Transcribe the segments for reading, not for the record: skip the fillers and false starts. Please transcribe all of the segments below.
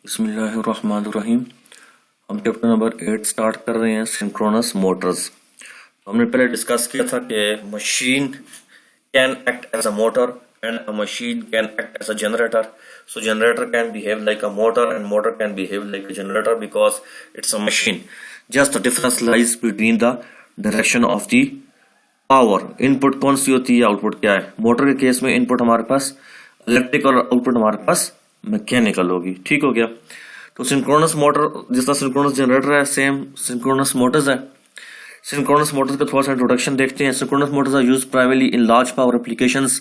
बिस्मिल्लाहिर्रहमानिर्रहीम। हम chapter number 8 start कर रहे हैं, सिंक्रोनस मोटर्स। तो हमने पहले डिस्कस किया था कि machine can act as a motor and a machine can act as a generator. So generator can behave like a motor and motor can behave like a generator because it's a machine. Just the difference lies between the direction of the power. Input कौन सी होती है, output क्या है। Motor के case में input हमारे पास electric और आउटपुट हमारे पास मैकेनिकल होगी। ठीक हो गया। तो सिंक्रोनस मोटर जिस तरह सिंक्रोनस जनरेटर है, सेम सिंक्रोनस मोटर्स है। सिंक्रोनस मोटर्स का थोड़ा सा इंट्रोडक्शन देखते हैं। Synchronous motors are used primarily in large power applications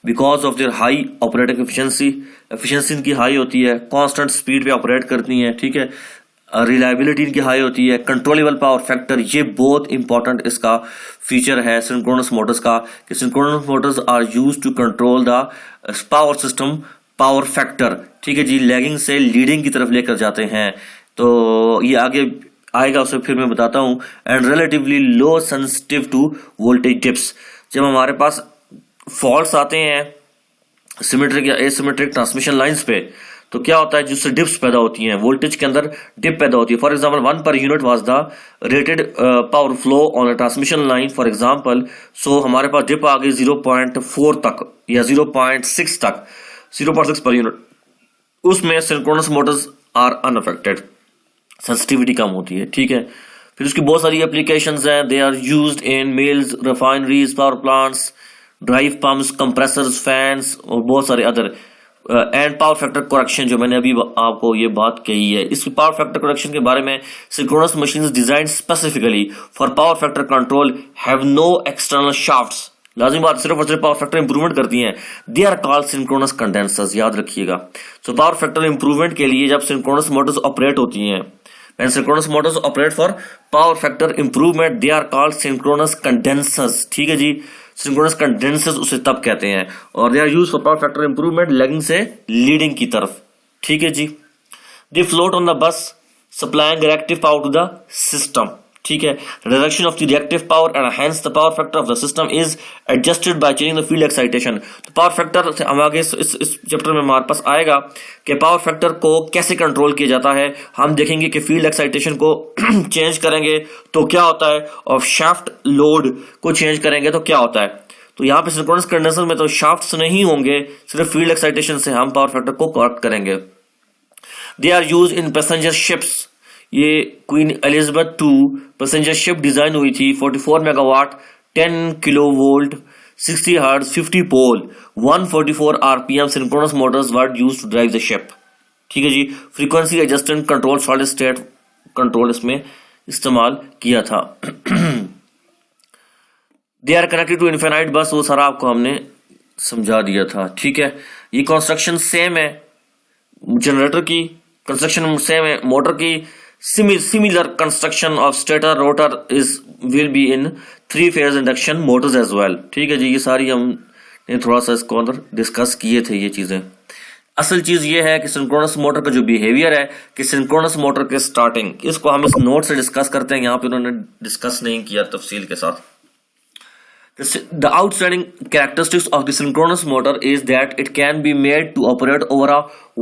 because of their high operating efficiency. Efficiency इनकी हाई होती है, कांस्टेंट स्पीड पे ऑपरेट करती है। ठीक है। रिलायबिलिटी इनकी हाई होती है, कंट्रोलेबल पावर फैक्टर, ये बहुत इंपॉर्टेंट इसका फीचर है सिंक्रोनस मोटर्स का कि synchronous motors are used to control the power system power factor. ठीक है जी, लैगिंग से लीडिंग की तरफ लेकर जाते हैं। तो ये आगे आएगा, उसे फिर मैं बताता हूं। And relatively low sensitive to voltage dips. जब हमारे पास फॉल्ट्स आते हैं सिमेट्रिक या एसिमेट्रिक ट्रांसमिशन लाइंस पे, तो क्या होता है, जिससे डिप्स पैदा होती हैं, वोल्टेज के अंदर डिप पैदा होती है। For example 1 per unit was the rated power flow on a transmission line for example. So हमारे पास डिप आ गई 0.4 तक या 0.6 तक, 0.6 पर यूनिट। उसमें synchronous motors are unaffected, sensitivity कम होती है। ठीक है। फिर उसकी बहुत सारी एप्लीकेशंस हैं। They are used in mills, refineries, power plants, drive pumps, compressors, fans और बहुत सारे other. And power factor correction, जो मैंने अभी आपको ये बात कही है, इस पावर फैक्टर करेक्शन के बारे में, synchronous machines design specifically for power factor control have no external shafts. लाजिम बात, सिर्फ और सिर्फ पावर फैक्टर इंप्रूवमेंट करती हैं। They are called synchronous condensers, याद रखिएगा। सो पावर फैक्टर इंप्रूवमेंट के लिए जब सिंक्रोनस मोटर्स ऑपरेट होती हैं, when synchronous motors operate for power factor improvement, they are called synchronous condensers। ठीक है जी, synchronous condensers उसे तब कहते हैं। और they are used for power factor improvement, lagging से लीडिंग की तरफ। ठीक है जी। they float on the bus supplying reactive power to the system। ठीक है। reduction of the reactive power and hence the power factor of the system is adjusted by changing the field excitation। तो power factor से हम आगे इस chapter में हमारे पास आएगा कि पावर फैक्टर को कैसे कंट्रोल किया जाता है। हम देखेंगे कि फील्ड एक्साइटेशन को चेंज करेंगे तो क्या होता है, और शाफ्ट लोड को चेंज करेंगे तो क्या होता है। तो यहाँ पे सिंक्रोनस कंडेंसर में तो शाफ्ट्स नहीं होंगे, सिर्फ फील्ड एक्साइटेशन से हम पावर फैक्टर को करेक्ट करेंगे। They are use in passenger ships. ये Queen Elizabeth 2 passenger ship design हुई थी। 44 megawatt, 10 kilo volt, 60 hertz, 50 pole, 144 RPM synchronous motors were used to drive the ship. ठीक है जी। Frequency adjustment control, solid state control इसमें इस्तेमाल किया था। They are connected to infinite bus, वो सारा आपको हमने समझा दिया था। ठीक है। ये कंस्ट्रक्शन सेम है, जनरेटर की कंस्ट्रक्शन सेम है, मोटर की similar construction of stator rotor is will be in 3-phase induction motors as well। ठीक है जी। ये सारी हमने थोड़ा सा इसको अंदर डिस्कस किए थे ये चीजें। असल चीज ये है कि सिंक्रोनस मोटर का जो बिहेवियर है कि सिंक्रोनस मोटर के स्टार्टिंग, इसको हम इस नोट से डिस्कस करते हैं। यहाँ पे उन्होंने डिस्कस नहीं किया तफसील के साथ। The outstanding characteristics of the synchronous motor is that it can be made to operate over a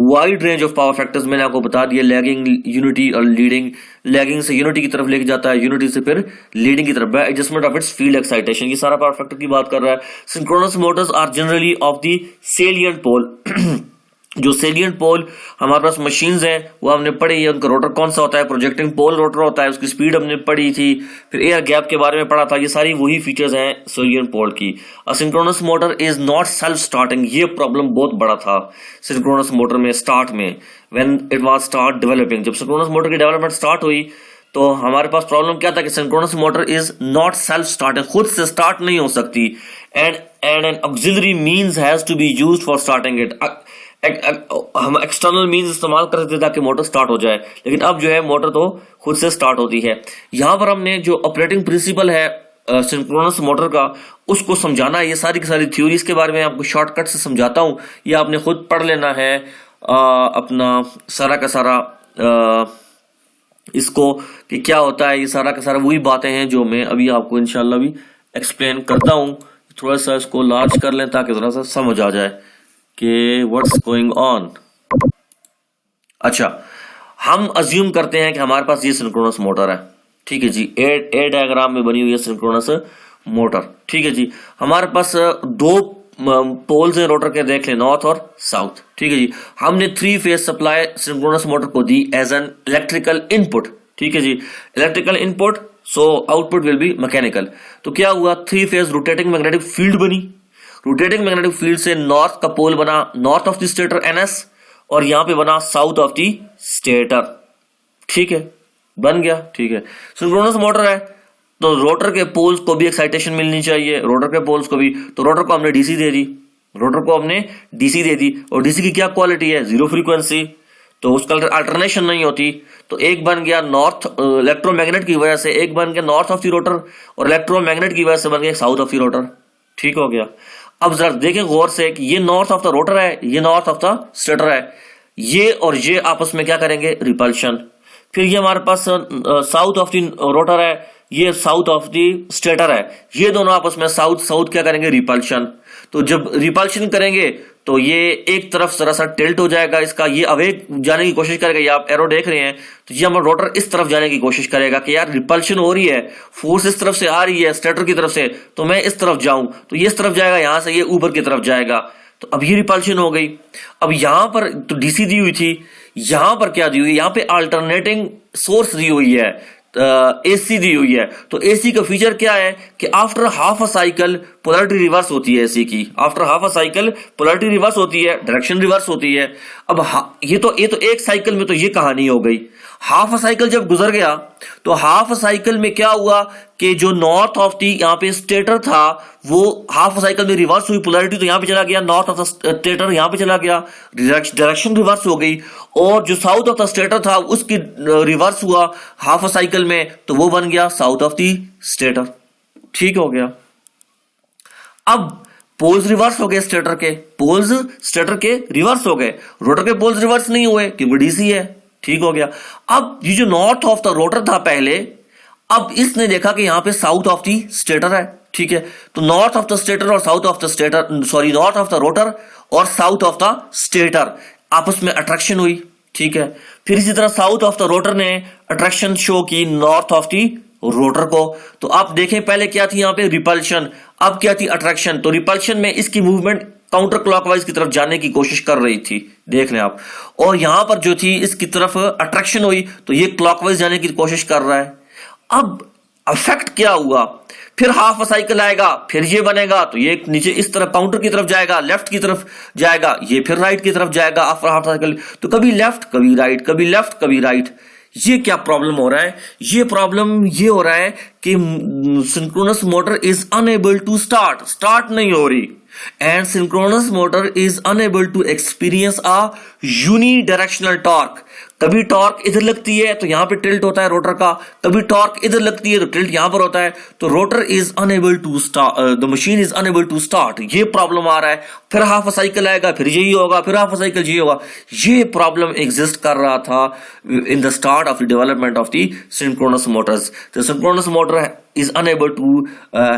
wide range of power factors। मैंने आपको बता दिया, लैगिंग, यूनिटी और लीडिंग। लैगिंग से यूनिटी की तरफ लेके जाता है, यूनिटी से फिर लीडिंग की तरफ, by adjustment of its field excitation. ये सारा पावर फैक्टर की बात कर रहा है। Synchronous motors are generally of the salient pole. जो सेलिएंट पोल हमारे पास मशीन्स हैं वो हमने पढ़ी है, उनका रोटर कौन सा होता है, प्रोजेक्टिंग पोल रोटर होता है, उसकी स्पीड हमने पढ़ी थी। फिर एयर गैप के बारे में पढ़ा था। ये सारी वही फीचर्स हैं सेलिएंट पोल की। Synchronous motor is not self starting. ये प्रॉब्लम बहुत बड़ा था सिंक्रोनस मोटर में स्टार्ट में, when it was start developing. जब सिंक्रोनस मोटर की डेवलपमेंट स्टार्ट हुई तो हमारे पास प्रॉब्लम क्या था कि synchronous motor is not self starting, खुद से स्टार्ट नहीं हो सकती। And an auxiliary means has to be used for starting it. हम एक्सटर्नल मींस इस्तेमाल करते थे ताकि मोटर स्टार्ट हो जाए, लेकिन अब जो है मोटर तो खुद से स्टार्ट होती है। यहां पर हमने जो ऑपरेटिंग प्रिंसिपल है सिंक्रोनस मोटर का, उसको समझाना है। ये सारी की सारी थ्योरीज के बारे में आपको शॉर्टकट से समझाता हूं, ये आपने खुद पढ़ लेना है अपना सारा का सारा इसको कि क्या होता है। ये सारा का सारा वही बातें हैं जो मैं अभी आपको इंशाल्लाह भी एक्सप्लेन करता हूं। थोड़ा सा इसको लार्ज कर लें ताकि थोड़ा सा समझ आ जाए कि व्हाट्स गोइंग ऑन। अच्छा, हम अज्यूम करते हैं कि हमारे पास ये सिंक्रोनस मोटर है, ठीक है जी, ए डायग्राम में बनी हुई है सिंक्रोनस मोटर, ठीक है जी। हमारे पास दो पोल्स हैं रोटर के, देख लें, नॉर्थ और साउथ, ठीक है जी। हमने 3 फेज सप्लाई सिंक्रोनस मोटर को दी एज एन इलेक्ट्रिकल इनपुट, ठीक है जी, electrical input, so output will be mechanical. तो क्या हुआ, 3 फेज रोटेटिंग मैग्नेटिक फील्ड बनी। रोटेटिंग मैग्नेटिक फील्ड से नॉर्थ का पोल बना north of the stator NS, और यहां पे बना साउथ ऑफ द स्टेटर, ठीक है, बन गया, ठीक है। सिंक्रोनस मोटर है तो रोटर के पोल्स को भी एक्साइटेशन मिलनी चाहिए, रोटर के पोल्स को भी, तो रोटर को हमने डीसी दे दी, रोटर को हमने डीसी दे दी, और डीसी की क्या क्वालिटी है, जीरो फ्रीक्वेंसी, तो उसका अल्टरनेशन नहीं होती। तो एक बन गया नॉर्थ इलेक्ट्रोमैग्नेट की वजह से, एक बन गया नॉर्थ ऑफ द रोटर, और इलेक्ट्रोमैग्नेट की वजह से बन गया साउथ ऑफ द रोटर, ठीक हो गया। अब जरा देखें गौर से कि ये नॉर्थ ऑफ द रोटर है, ये नॉर्थ ऑफ द स्टेटर है, ये और ये आपस में क्या करेंगे, रिपल्शन। फिर ये हमारे पास साउथ ऑफ द रोटर है, ये साउथ ऑफ द स्टेटर है, ये दोनों आपस में साउथ साउथ क्या करेंगे, रिपल्शन। तो जब रिपल्शन करेंगे तो ये एक तरफ जरा सा टिल्ट हो जाएगा, इसका ये अवे जाने की कोशिश करेगा, ये आप एरो देख रहे हैं, तो ये हमारा रोटर इस तरफ जाने की कोशिश करेगा कि यार रिपल्शन हो रही है, फोर्स इस तरफ से आ रही है स्टेटर की तरफ से, तो मैं इस तरफ जाऊं, तो ये इस तरफ जाएगा, यहां से ये ऊपर की तरफ जाएगा, तो अब ये रिपल्शन हो गई। अब यहां पर तो डीसी दी हुई थी, यहां पर क्या दी हुई है, यहां पे अल्टरनेटिंग सोर्स दी हुई है, एसी दी हुई है। तो एसी का फीचर क्या है कि after half a cycle polarity reverse होती है एसी की, after half a cycle polarity reverse होती है, डायरेक्शन रिवर्स होती है। अब ये तो एक साइकिल में तो ये कहानी हो गई। हाफ अ साइकिल जब गुजर गया तो हाफ अ साइकिल में क्या हुआ कि जो नॉर्थ ऑफ दी यहाँ पे स्टेटर था वो हाफ अ साइकिल में रिवर्स हुई, पोलैरिटी तो यहाँ पे चला गया, नॉर्थ ऑफ द स्टेटर यहाँ पे चला गया, डायरेक्शन रिवर्स हो गई, और जो साउथ ऑफ द स्टेटर था उसकी रिवर्स हुआ हाफ अ साइकिल में, तो वो बन गया साउथ ऑफ द स्टेटर, ठीक हो गया। अब पोल्स रिवर्स हो गए, स्टेटर के पोल्स स्टेटर के रिवर्स हो गए, रोटर के पोल्स रिवर्स नहीं हुए क्योंकि डीसी है, ठीक हो गया। अब ये जो नॉर्थ ऑफ द रोटर था पहले, अब इसने देखा कि यहां पे साउथ ऑफ द स्टेटर है, ठीक है, तो नॉर्थ ऑफ द स्टेटर और south of the stator, sorry, north of the rotor और साउथ ऑफ द स्टेटर आपस में अट्रैक्शन हुई, ठीक है। फिर इसी तरह साउथ ऑफ द रोटर ने अट्रैक्शन शो की नॉर्थ ऑफ द रोटर को, तो आप देखें पहले क्या थी यहाँ पे, रिपल्शन, अब क्या थी, अट्रैक्शन। तो रिपल्शन में इसकी मूवमेंट काउंटर क्लॉकवाइज की तरफ जाने की कोशिश कर रही थी, देख लें आप, और यहां पर जो थी इसकी तरफ अट्रैक्शन हुई तो ये क्लॉकवाइज जाने की कोशिश कर रहा है। अब अफेक्ट क्या हुआ, फिर हाफ साइकिल आएगा, फिर ये बनेगा, तो ये नीचे इस तरफ काउंटर की तरफ जाएगा, लेफ्ट की तरफ जाएगा, ये फिर राइट की तरफ जाएगा आफ्टर हाफ साइकिल, तो कभी लेफ्ट कभी राइट, कभी लेफ्ट कभी राइट। ये क्या प्रॉब्लम हो रहा है, ये प्रॉब्लम ये हो रहा है कि synchronous motor is unable to start नहीं हो रही, and synchronous motor is unable to experience a unidirectional torque। कभी टॉर्क इधर लगती है तो यहां पे टिल्ट होता है रोटर का, कभी टॉर्क इधर लगती है तो टिल्ट यहां पर होता है, तो rotor is unable to start, the machine is unable to start, ये प्रॉब्लम आ रहा है। फिर हाफ अ साइकिल आएगा, फिर यही होगा, फिर हाफ अ साइकिल यही होगा, ये प्रॉब्लम एग्जिस्ट कर रहा था in the start of the development of the synchronous motors. The synchronous motor is unable to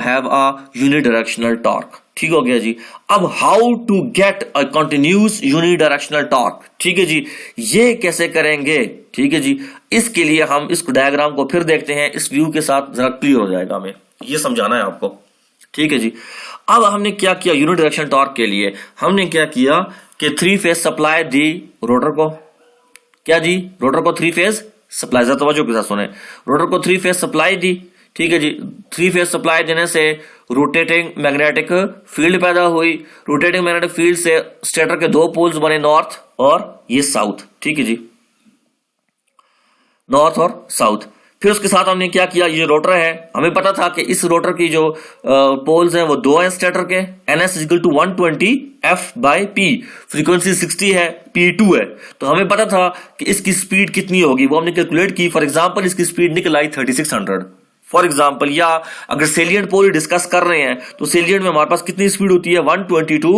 have a unidirectional torque, ठीक हो गया जी। अब how to get a continuous unidirectional torque, ठीक है जी, ये कैसे करेंगे, ठीक है जी। इसके लिए हम इस डायग्राम को फिर देखते हैं, इस व्यू के साथ जरा क्लियर हो जाएगा, हमें ये समझाना है आपको, ठीक है जी। अब हमने क्या किया, यूनिडायरेक्शनल टॉर्क के लिए हमने क्या किया कि 3 फेज सप्लाई दी रोटर को, क्या दी, रोटर को 3 फेज सप्लाई, जरा तवज्जो के साथ सुने, रोटर को 3 फेज सप्लाई दी, ठीक है जी। 3 फेज सप्लाई देने से रोटेटिंग मैग्नेटिक फील्ड पैदा हुई, रोटेटिंग मैग्नेटिक फील्ड से स्टेटर के 2 पोल्स बने, नॉर्थ और ये साउथ, ठीक है जी, नॉर्थ और साउथ। फिर उसके साथ हमने क्या किया, ये रोटर है, हमें पता था कि इस रोटर की जो पोल्स हैं वो 2 हैं स्टेटर के, NS equal to 120 F/P, frequency 60 है, P2 है, तो हमें पता था कि इसकी स्पीड कितनी होगी, वो हमने कैलकुलेट की। फॉर एग्जांपल इसकी स्पीड निकल आई 3600 फॉर एग्जाम्पल, या अगर सेलियंट पोल डिस्कस कर रहे हैं तो सेलियंट में हमारे पास कितनी स्पीड होती है, 120 टू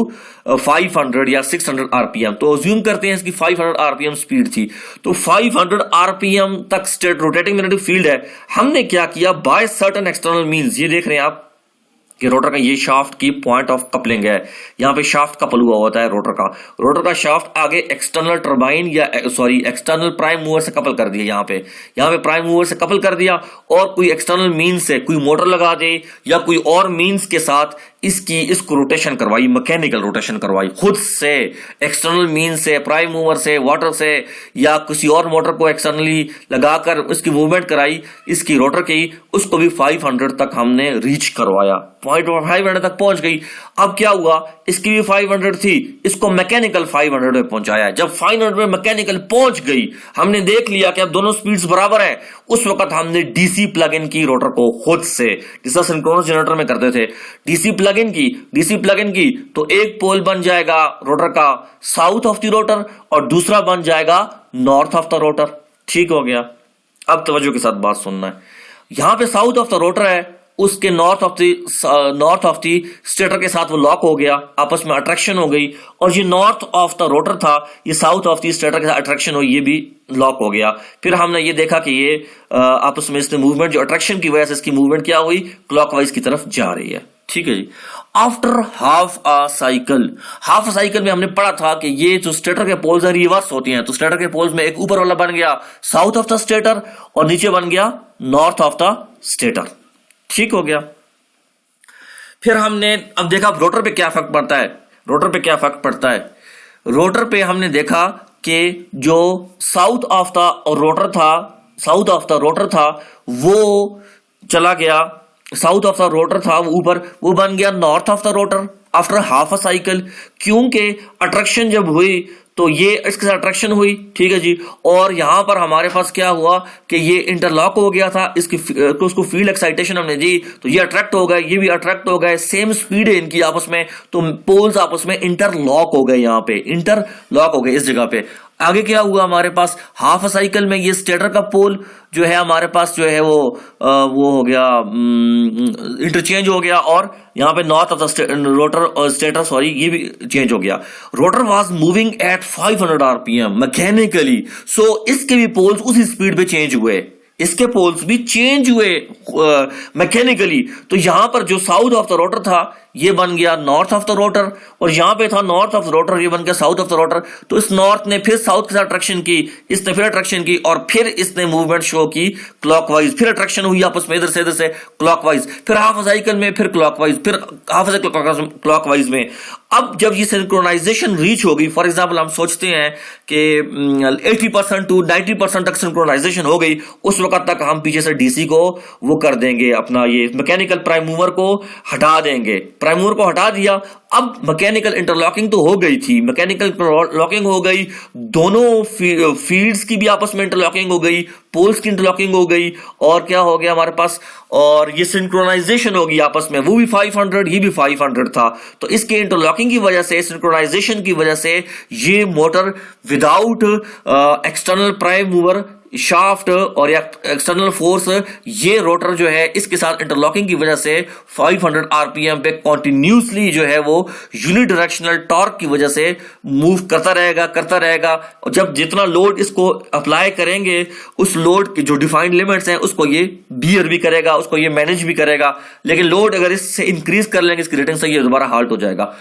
500 या 600 आरपीएम, तो अज्यूम करते हैं इसकी 500 आरपीएम स्पीड थी, तो 500 आरपीएम तक स्टेट रोटेटिंग मैग्नेटिक फील्ड है। हमने क्या किया, बाय सर्टेन एक्सटर्नल मीन्स, ये देख रहे हैं आप, कि रोटर का ये शाफ्ट की पॉइंट ऑफ कपलिंग है, यहाँ पे शाफ्ट कपल हुआ होता है रोटर का शाफ्ट आगे एक्सटर्नल टर्बाइन या सॉरी एक्सटर्नल प्राइम मूवर से कपल कर दिया, यहाँ पे प्राइम मूवर से कपल कर दिया, और कोई एक्सटर्नल मीन्स से कोई मोटर लगा दे या कोई और मीन्स के साथ इसको रोटेशन करवाई, मैकेनिकल रोटेशन करवाई खुद से, एक्सटर्नल मीन से, प्राइम मूवर से, वाटर से, या किसी और मोटर को एक्सटर्नली लगाकर इसकी मूवमेंट कराई इसकी रोटर की, उसको भी 500 तक हमने रीच करवाया, पॉइंट 500 तक पहुंच गई। अब क्या हुआ, इसकी भी 500 थी, इसको मैकेनिकल 500 में पहुंचाया। जब 500 में मैकेनिकल पहुंच गई, हमने देख लिया कि अब दोनों स्पीड्स बराबर है, उस वक्त हमने डीसी प्लग इन की रोटर को खुद से, जिसका सिंक्रोनस जनरेटर में करते थे, डीसी प्लग इन की तो एक पोल बन जाएगा रोटर का साउथ ऑफ द रोटर और दूसरा बन जाएगा नॉर्थ ऑफ द रोटर। ठीक हो गया। अब तवज्जो के साथ बात सुनना है, यहां पे साउथ ऑफ द रोटर है, उसके नॉर्थ ऑफ द स्टेटर के साथ वो लॉक हो गया, आपस में अट्रैक्शन हो गई, और ये नॉर्थ ऑफ द रोटर था, ये साउथ ऑफ द स्टेटर के साथ अट्रैक्शन हुई, ये भी लॉक हो गया। फिर हमने ये देखा कि ये आपस में इसने मूवमेंट, जो अट्रैक्शन की वजह से इसकी मूवमेंट क्या हुई, क्लॉकवाइज की तरफ जा रही है। ठीक है जी। आफ्टर हाफ अ साइकिल में हमने पढ़ा था कि ये जो स्टेटर के पोल्स हैं रिवर्स होती हैं, तो स्टेटर के पोल्स में एक ऊपर वाला बन गया साउथ ऑफ द स्टेटर और नीचे बन गया नॉर्थ ऑफ द स्टेटर। ठीक हो गया। फिर हमने अब देखा रोटर पे क्या फर्क पड़ता है, रोटर पे हमने देखा कि जो साउथ ऑफ द रोटर था वो चला गया, साउथ ऑफ द रोटर था वो ऊपर, वो बन गया north of the rotor after half a cycle, क्योंकि अट्रैक्शन जब हुई तो ये इसके साथ अट्रैक्शन हुई। ठीक है जी। और यहां पर हमारे पास क्या हुआ कि ये इंटरलॉक हो गया था, तो उसको फील्ड एक्साइटेशन हमने दी, तो ये अट्रैक्ट हो गए, ये भी अट्रैक्ट हो गए, सेम स्पीड है इनकी आपस में, तो पोल्स आपस में इंटरलॉक हो गए, यहां पे इंटरलॉक हो गए इस जगह पे। आगे क्या हुआ हमारे पास हाफ साइकिल में, ये स्टेटर का पोल जो है हमारे पास जो है वो हो गया, इंटरचेंज हो गया, और यहां पे north of the rotor stator sorry ये भी चेंज हो गया। Rotor was moving at 500 RPM mechanically, so इसके भी पोल्स उसी स्पीड पे चेंज हुए, इसके पोल्स भी चेंज हुए मैकेनिकली। तो यहां पर जो साउथ ऑफ द रोटर था ये बन गया नॉर्थ ऑफ द रोटर, और यहां पे था नॉर्थ ऑफ द रोटर, ये बन गया साउथ ऑफ द रोटर। तो इस नॉर्थ ने फिर साउथ के साथ अट्रैक्शन की, इसने फिर अट्रैक्शन की, और फिर इसने मूवमेंट शो की क्लॉकवाइज, फिर अट्रैक्शन हुई आपस में इधर से क्लॉकवाइज, फिर हाफ साइकिल में फिर क्लॉकवाइज, फिर हाफ साइकिल क्लॉकवाइज में। अब जब ये सिंक्रोनाइजेशन रीच होगी, फॉर एग्जाम्पल हम सोचते हैं कि 80% टू 90% तक सिंक्रोनाइजेशन हो गई, उस वक्त तक हम पीछे से डीसी को वो कर देंगे, अपना ये मैकेनिकल प्राइम मूवर को हटा देंगे। प्राइम मूवर को हटा दिया, अब मैकेनिकल इंटरलॉकिंग तो हो गई थी, मैकेनिकल लॉकिंग हो गई, दोनों फील्ड्स की भी आपस में इंटरलॉकिंग हो गई, पोल्स की इंटरलॉकिंग हो गई, और क्या हो गया हमारे पास, और ये सिंक्रोनाइजेशन होगी आपस में, वो भी 500 ये भी 500 था। तो इसके इंटरलॉकिंग की वजह से, सिंक्रोनाइजेशन की वजह से, ये motor without external prime mover shaft और या एक्सटर्नल फोर्स, ये रोटर जो है इसके साथ इंटरलॉकिंग की वजह से 500 आरपीएम पे कॉन्टिन्यूसली जो है वो यूनिडायरेक्शनल टॉर्क की वजह से मूव करता रहेगा। और जब जितना लोड इसको अप्लाई करेंगे, उस लोड की जो डिफाइंड लिमिट्स हैं उसको ये बियर भी करेगा, उसको ये मैनेज भी करेगा। लेकिन लोड अगर इससे इंक्रीज कर लेंगे, इसकी रेटिंग सही है, दोबारा हाल्ट हो जाएगा,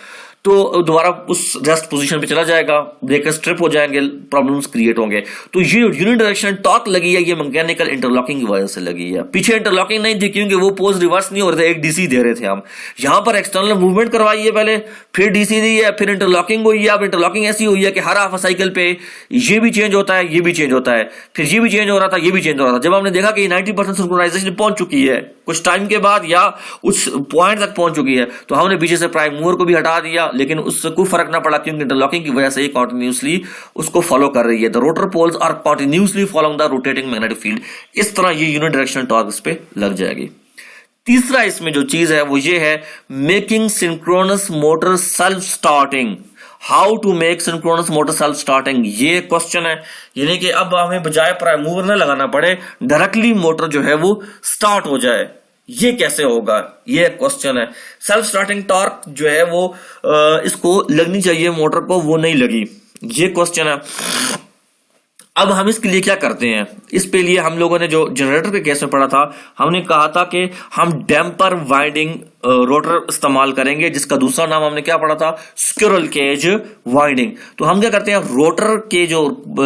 तो दोबारा उस रेस्ट पोजीशन पे चला जाएगा, ब्रेकर्स ट्रिप हो जाएंगे, प्रॉब्लम्स क्रिएट होंगे। तो ये यूनिडायरेक्शनल टॉर्क लगी है, ये मैकेनिकल इंटरलॉकिंग की वजह से लगी है। पीछे इंटरलॉकिंग नहीं थी क्योंकि वो पोल्स रिवर्स नहीं हो रहे थे, एक डीसी दे रहे थे हम। यहां पर एक्सटर्नल मूवमेंट करवाई है पहले, फिर डीसी दी है, फिर इंटरलॉकिंग हुई है। अब इंटरलॉकिंग ऐसी हुई है कि हर हाफ साइकिल पे ये भी चेंज होता है, ये भी चेंज होता है, फिर ये भी चेंज हो रहा था, ये भी चेंज हो रहा था। जब हमने देखा कि 90% सिंक्रोनाइजेशन पहुंच चुकी है कुछ टाइम के बाद, या उस पॉइंट तक पहुंच चुकी है, तो हमने पीछे से प्राइम मूवर को भी हटा दिया, लेकिन उससे कोई फर्क ना पड़ा क्योंकि इंटरलॉकिंग की वजह से ये कंटिन्यूअसली उसको फॉलो कर रही है। The rotor poles are continuously following the rotating magnetic field. इस तरह ये यूनिडायरेक्शनल टॉर्क इस पे लग जाएगी। तीसरा इसमें जो चीज है वो ये है, making synchronous motor self starting. How to make synchronous motor self starting, ये क्वेश्चन है। यानी कि अब हमें बजाय प्राइम मूवर न लगाना पड़े, डायरेक्टली मोटर जो है वो स्टार्ट हो जाए, ये कैसे होगा, ये क्वेश्चन है। सेल्फ स्टार्टिंग टॉर्क जो है वो इसको लगनी चाहिए मोटर को, वो नहीं लगी, ये क्वेश्चन है। अब हम इसके लिए क्या करते हैं, इस पे लिए हम लोगों ने जो जनरेटर के केस में पढ़ा था, हमने कहा था कि हम डैम्पर वाइंडिंग रोटर इस्तेमाल करेंगे, जिसका दूसरा नाम हमने क्या पढ़ा था, स्क्विरल केज वाइंडिंग। तो हम क्या करते हैं, रोटर के जो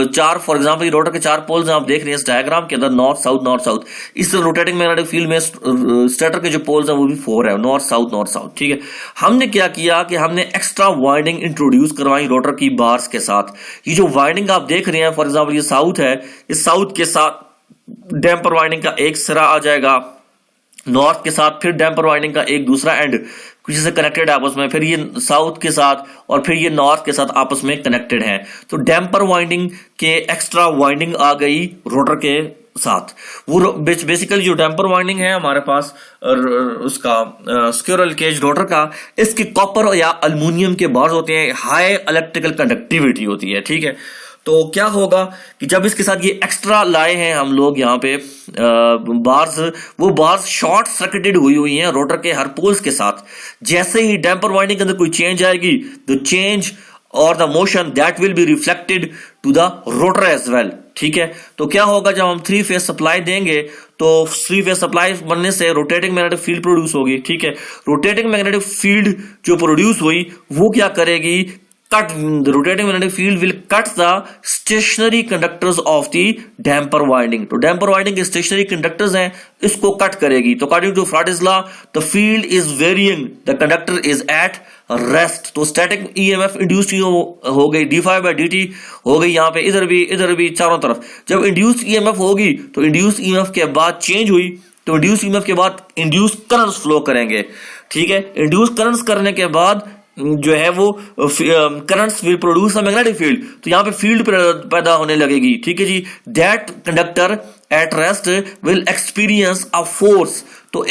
चार, फॉर एग्जांपल रोटर के चार पोल्स आप देख रहे हैं इस डायग्राम के अंदर, नॉर्थ साउथ, इस रोटेटिंग मैग्नेटिक फील्ड में स्टेटर के जो पोल्स हैं वो भी 4 है, नॉर्थ साउथ, ठीक है। हमने क्या किया कि हमने एक्स्ट्रा वाइंडिंग इंट्रोड्यूस करवाई रोटर की बार्स के साथ। ये जो वाइंडिंग आप देख रहे हैं, फॉर एग्जाम्पल ये साउथ है, इस साउथ के साथ डैम्पर वाइंडिंग का एक सिरा आ जाएगा, नॉर्थ के साथ फिर डैम्पर वाइंडिंग का एक दूसरा एंड कुछ से कनेक्टेड है आपस में, फिर ये साउथ के साथ और फिर ये नॉर्थ के साथ आपस में कनेक्टेड है। तो डैम्पर वाइंडिंग के एक्स्ट्रा वाइंडिंग आ गई रोटर के साथ। वो बेसिकली जो डैम्पर वाइंडिंग है हमारे पास उसका स्क्विरल केज रोटर का, इसके कॉपर या अल्युमिनियम के बार्स होते हैं, हाई इलेक्ट्रिकल कंडक्टिविटी होती है, ठीक है। तो क्या होगा कि जब इसके साथ ये एक्स्ट्रा लाए हैं हम लोग यहाँ पे बार्स, वो बार्स शॉर्ट सर्किटेड हुई हैं रोटर के हर पोल्स के साथ। जैसे ही डैम्पर वाइंडिंग के अंदर कोई चेंज आएगी, द चेंज और the motion that will be reflected to the rotor as well, ठीक है। तो क्या होगा, जब हम 3 फेज सप्लाई देंगे तो 3 फेज सप्लाई बनने से रोटेटिंग मैग्नेटिक फील्ड प्रोड्यूस होगी, ठीक है। रोटेटिंग मैग्नेटिक फील्ड जो प्रोड्यूस हुई वो क्या करेगी, cut the rotating magnetic field will cut the stationary conductors of the damper winding। तो damper winding के stationary conductors हैं, इसको कट करेगी। तो according to Faraday's law the field is varying, the conductor is at rest। तो static EMF induced हो गई, d∅dt हो गई यहाँ पे, इधर भी चारों तरफ। जब induced EMF होगी तो induced EMF के बाद चेंज हुई, तो induced EMF के बाद induced currents फ्लो करेंगे, ठीक है। induced currents करने के बाद जो है वो currents will produce a magnetic field, तो यहाँ पे फील्ड पैदा होने लगेगी, ठीक है जी। That conductor at rest will experience a force. तो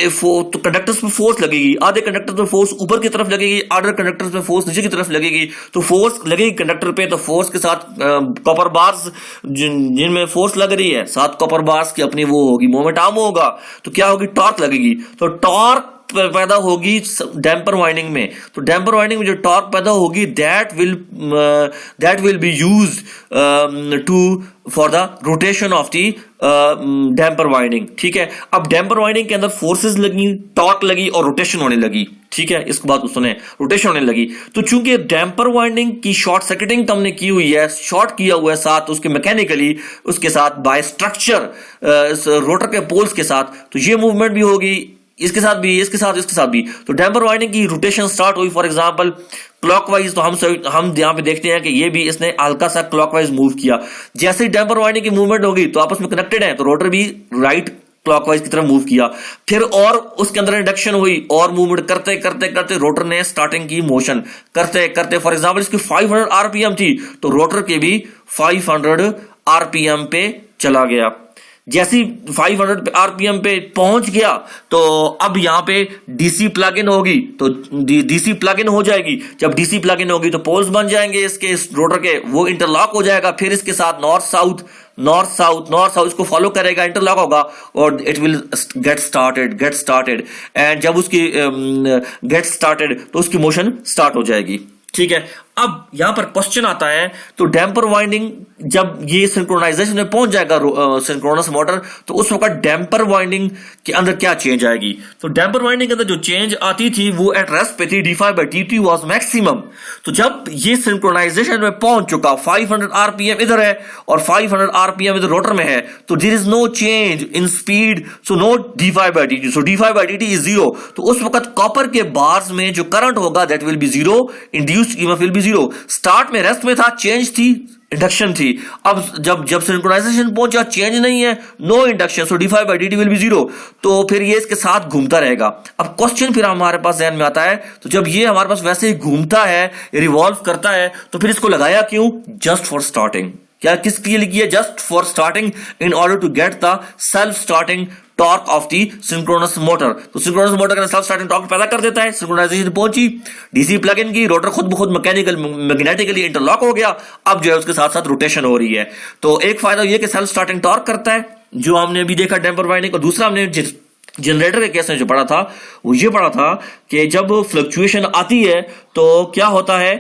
कंडक्टर्स पे फोर्स लगेगी, आधे कंडक्टर पे फोर्स ऊपर की तरफ लगेगी, आधे कंडक्टर्स पे फोर्स नीचे की तरफ लगेगी। तो फोर्स लगेगी कंडक्टर पे, तो फोर्स के साथ कॉपर बार्स जिनमें फोर्स लग रही है, साथ कॉपर बार्स की अपनी वो होगी, मोमेंट आर्म होगा, तो क्या होगी, टॉर्क लगेगी। तो टॉर्क पैदा होगी डैम्पर वाइंडिंग में। तो डैम्पर वाइंडिंग में जो टॉर्क पैदा होगी that will be used to for the rotation of the damper winding, ठीक है। अब डैम्पर वाइंडिंग के अंदर फोर्सेस लगी, टॉर्क लगी और रोटेशन होने लगी, ठीक है। इसके बाद सुने, रोटेशन होने लगी। तो चूंकि डैम्पर वाइंडिंग की शॉर्ट सर्किटिंग हमने की हुई है, शॉर्ट किया हुआ है साथ उसके मैकेनिकली, उसके साथ बाय स्ट्रक्चर रोटर के पोल्स के साथ, तो ये मूवमेंट भी होगी, इसके साथ भी, इसके साथ भी। तो डैम्पर वाइंडिंग की रोटेशन स्टार्ट हुई, फॉर एग्जांपल क्लॉकवाइज। तो हम यहाँ पे देखते हैं कि ये भी इसने हल्का सा क्लॉकवाइज मूव किया। जैसे ही डैम्पर वाइंडिंग की मूवमेंट होगी तो आपस में कनेक्टेड है, तो रोटर भी राइट क्लॉकवाइज की तरफ मूव किया। फिर और उसके अंदर इंडक्शन हुई और मूवमेंट करते करते रोटर ने स्टार्टिंग की मोशन करते करते, फॉर एग्जांपल इसकी 500 आरपीएम थी, तो रोटर के भी 500 आरपीएम पे चला गया। जैसी 500 आरपीएम पे पहुंच गया तो अब यहां पे डीसी प्लग इन होगी, तो डीसी प्लग इन हो जाएगी। जब डीसी प्लग इन होगी तो पोल्स बन जाएंगे इसके, इस रोटर के, वो इंटरलॉक हो जाएगा। फिर इसके साथ नॉर्थ साउथ इसको फॉलो करेगा, इंटरलॉक होगा और it will get started and जब उसकी गेट स्टार्टेड तो उसकी मोशन स्टार्ट हो जाएगी, ठीक है। अब यहां पर क्वेश्चन आता है, तो डैम्पर वाइंडिंग जब ये सिंक्रोनाइजेशन में पहुंच जाएगा सिंक्रोनस मोटर, तो उस वक्त डैम्पर वाइंडिंग के अंदर क्या चेंज आएगी। तो डैम्पर वाइंडिंग के अंदर जो चेंज आती थी वो एट रेस्ट पे थी, d∅dt वाज मैक्सिमम। तो जब ये सिंक्रोनाइजेशन में पहुंच चुका, 500 आरपीएम इधर है और 500 आरपीएम इधर रोटर में है, तो there is no change in speed, so no d∅dt, so d∅dt is 0। तो उस वक्त कॉपर के बार्स में जो करंट होगा that will be 0, induced EMF will be 0। Start में रेस्ट में था, चेंज थी, इंडक्शन थी। अब जब सिंक्रोनाइजेशन पहुंचा, चेंज नहीं है, no induction, so d∅dt will be 0। तो फिर ये इसके साथ घूमता रहेगा। अब क्वेश्चन फिर हमारे पास ध्यान में आता है, तो जब ये हमारे पास वैसे ही घूमता है, रिवॉल्व करता है, तो फिर इसको लगाया क्यों, जस्ट फॉर स्टार्टिंग। क्या किसके लिए किया, just for starting, in order to get the self starting torque of the synchronous motor. तो सिंक्रोनस मोटर का सेल्फ स्टार्टिंग टॉर्क पैदा कर देता है। सिंक्रोनाइजेशन पहुंची, डीसी प्लग इन की, रोटर खुद ब खुद मैग्नेटिकली इंटरलॉक हो गया। अब जो है उसके साथ साथ रोटेशन हो रही है। तो एक फायदा ये कि सेल्फ स्टार्टिंग टॉर्क करता है, जो हमने अभी देखा डैम्पर वाइंडिंग को। दूसरा हमने जनरेटर के केस में जो पढ़ा था वो ये पढ़ा था कि जब फ्लक्चुएशन आती है तो क्या होता है,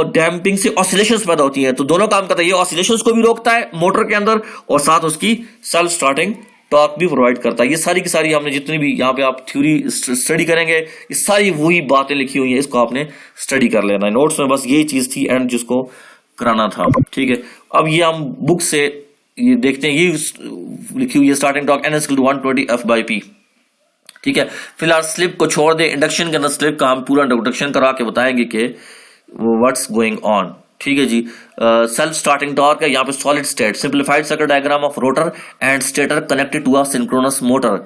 डैम्पिंग से ऑसिलेशंस पैदा होती हैं। तो दोनों काम करता है, ये ऑसिलेशंस को भी रोकता है मोटर के अंदर और साथ उसकी सेल्फ स्टार्टिंग टॉर्क भी प्रोवाइड करता है। ये सारी की सारी हमने जितनी भी यहाँ पे आप थ्योरी स्टडी करेंगे, ये सारी वही बातें लिखी हुई हैं, इसको आपने स्टडी कर लेना है। नोट्स में बस यही चीज थी एंड जिसको कराना था, ठीक है। अब ये हम बुक से ये देखते हैं, ये लिखी हुई है स्टार्टिंग टॉर्क n = 120 F/P, ठीक है। फिलहाल स्लिप को छोड़ दे, इंडक्शन के अंदर स्लिप का हम पूरा इंट्रोडक्शन करा के बताएंगे कि व्हाट्स गोइंग ऑन, ठीक है जी। सेल्फ स्टार्टिंग टॉर्क है, यहाँ पे solid state simplified circuit diagram of rotor and stator connected to a synchronous motor,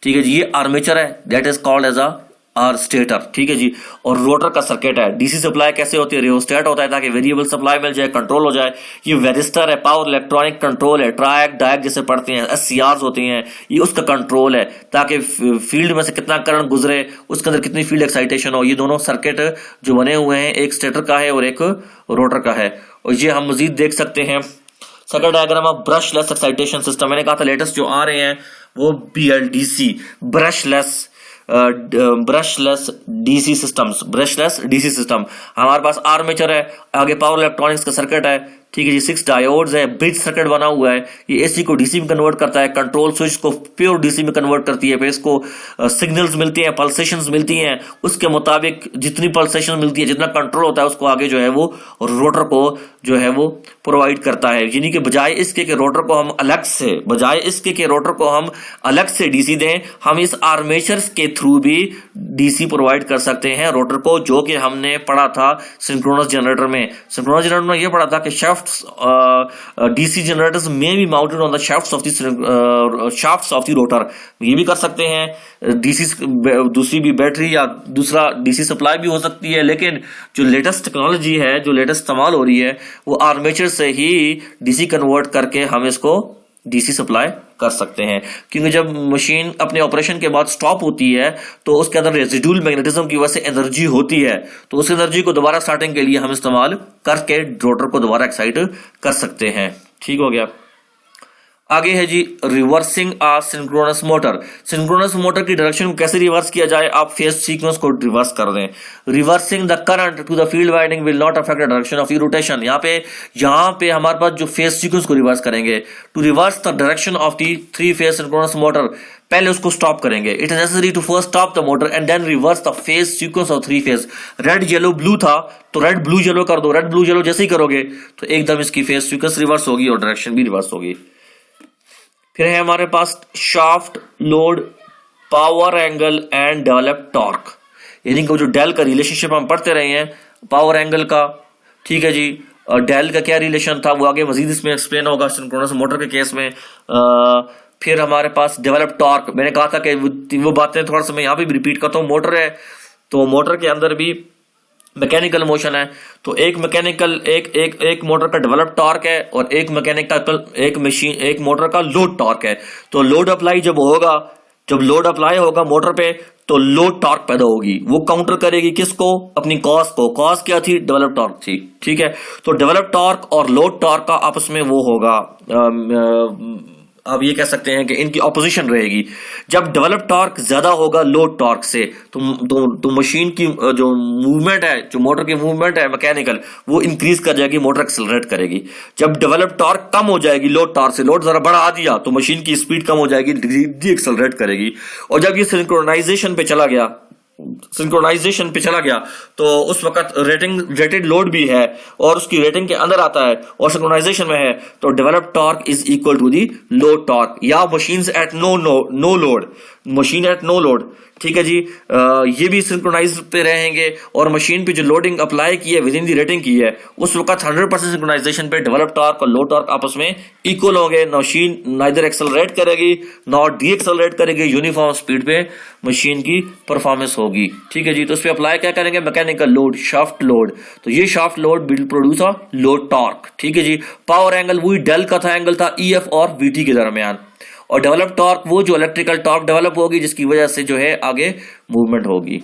ठीक है जी। ये आर्मेचर है, that is called as a or stator, ठीक है जी। और रोटर का सर्किट है। डीसी सप्लाई कैसे होती है, रियोस्टेट होता है ताकि वेरिएबल सप्लाई मिल जाए, कंट्रोल हो जाए। ये वेरिस्टर है, पावर इलेक्ट्रॉनिक कंट्रोल है। ट्रायक डायक जैसे पढ़ते हैं, SCRs होते हैं, ये उसका कंट्रोल है ताकि फील्ड में से कितना करंट गुजरे, उसके अंदर कितनी फील्ड एक्साइटेशन हो। ये दोनों सर्किट जो बने हुए हैं, एक स्टेटर का है और एक रोटर का है। और ये हम मजीद देख सकते हैं circuit diagram of brushless excitation system. मैंने कहा था लेटेस्ट जो आ रहे हैं वो BLDC, brushless DC systems, brushless DC system. हमारे पास आर्मेचर है, आगे पावर इलेक्ट्रॉनिक्स का सर्किट है, ठीक है जी। 6 डायोड्स है, ब्रिज सर्किट बना हुआ है, ये AC को DC में कन्वर्ट करता है, कंट्रोल स्विच को प्योर DC में कन्वर्ट करती है, फिर इसको सिग्नल्स मिलती हैं, पल्सेशंस मिलती हैं, उसके मुताबिक जितनी पल्सेशन मिलती है, जितना कंट्रोल होता है, उसको आगे जो है वो रोटर को जो है वो प्रोवाइड करता है। यानी कि बजाय इसके कि रोटर को हम अलग से DC दें, हम इस आर्मेचर के थ्रू भी DC प्रोवाइड कर सकते हैं रोटर को, जो कि हमने पढ़ा था सिंक्रोनस जनरेटर में। सिंक्रोनस जनरेटर में यह पढ़ा था कि DC generators may be mounted on the shafts of the rotor। ये भी कर सकते हैं। दूसरी भी बैटरी या दूसरा DC सप्लाई भी हो सकती है, लेकिन जो लेटेस्ट टेक्नोलॉजी है, जो लेटेस्ट इस्तेमाल हो रही है, वो आर्मेचर से ही DC कन्वर्ट करके हम इसको DC सप्लाई कर सकते हैं। क्योंकि जब मशीन अपने ऑपरेशन के बाद स्टॉप होती है तो उसके अंदर रेजिडुअल मैग्नेटिज्म की वजह से एनर्जी होती है, तो उस एनर्जी को दोबारा स्टार्टिंग के लिए हम इस्तेमाल करके रोटर को दोबारा एक्साइट कर सकते हैं, ठीक हो गया। आगे है जी रिवर्सिंग आ सिंक्रोनस मोटर। सिंक्रोनस मोटर की डायरेक्शन को कैसे रिवर्स किया जाए, आप फेज सीक्वेंस को रिवर्स कर दें। Reversing the current to the field winding will not affect the direction of the rotation. यहाँ पे हमारे पास जो फेज सीक्वेंस को रिवर्स करेंगे, to reverse the direction of the 3 phase synchronous motor, पहले उसको स्टॉप करेंगे। It is necessary to first stop the motor and then reverse the phase sequence of 3 phase. Red yellow blue था तो red blue yellow कर दो, red blue yellow जैसे ही करोगे तो एकदम इसकी फेज सीक्वेंस रिवर्स होगी और डायरेक्शन भी रिवर्स होगी। फिर है हमारे पास shaft, load, power angle and develop torque. यानी कि जो डेल का रिलेशनशिप हम पढ़ते रहे हैं पावर एंगल का, ठीक है जी। और डेल का क्या रिलेशन था वो आगे मजीद इसमें एक्सप्लेन होगा सिंक्रोनस मोटर के केस में। फिर हमारे पास डेवलप टॉर्क, मैंने कहा था कि वो बातें थोड़ा सा मैं यहाँ पे भी रिपीट करता हूँ। मोटर है तो मोटर के अंदर भी मैकेनिकल मोशन है, तो एक मोटर का डेवलप टॉर्क है और एक मोटर का लोड टॉर्क है। तो लोड अप्लाई जब लोड अप्लाई होगा मोटर पे तो लोड टॉर्क पैदा होगी, वो काउंटर करेगी किसको, अपनी कॉस को। कॉस क्या थी, डेवलप टॉर्क थी, ठीक है। तो डेवलप टॉर्क और लोड टॉर्क का आपस में वो होगा, आप ये कह सकते हैं कि इनकी ऑपोजिशन रहेगी। जब डेवलप टॉर्क ज्यादा होगा लोड टॉर्क से तो मशीन की जो मूवमेंट है, जो मोटर की मूवमेंट है मैकेनिकल, वो इंक्रीज कर जाएगी, मोटर एक्सेलरेट करेगी। जब डेवलप टॉर्क कम हो जाएगी लोड टॉर्क से, लोड जरा बढ़ा दिया तो मशीन की स्पीड कम हो जाएगी, डी एक्सेलरेट करेगी। और जब ये सिंक्रोनाइजेशन पे चला गया तो उस वक्त रेटेड लोड भी है और उसकी रेटिंग के अंदर आता है और सिंक्रोनाइजेशन में है, तो develop torque is equal to the load torque. या machines at machine at no load, ठीक है जी। ये भी सिंक्रोनाइज पे रहेंगे और मशीन पे जो लोडिंग अप्लाई की है विद इन दी रेटिंग की है, उस वक्त 100% सिंक्रोनाइजेशन पे डेवलप टॉर्क और लोड टॉर्क आपस में इक्वल होंगे। मशीन नाइदर एक्सेलरेट करेगी नॉट डी एक्सेलरेट करेगी, यूनिफॉर्म स्पीड पे मशीन की परफॉर्मेंस होगी, ठीक है जी। तो उस पर अप्लाई क्या करेंगे, मैकेनिकल लोड, शाफ्ट लोड। तो ये shaft load will produce a load torque, ठीक है जी। पावर एंगल वही डेल का था, एंगल था EF और VT के दरमियान। और डेवलप टॉर्क वो जो इलेक्ट्रिकल टॉर्क डेवलप होगी जिसकी वजह से जो है आगे मूवमेंट होगी।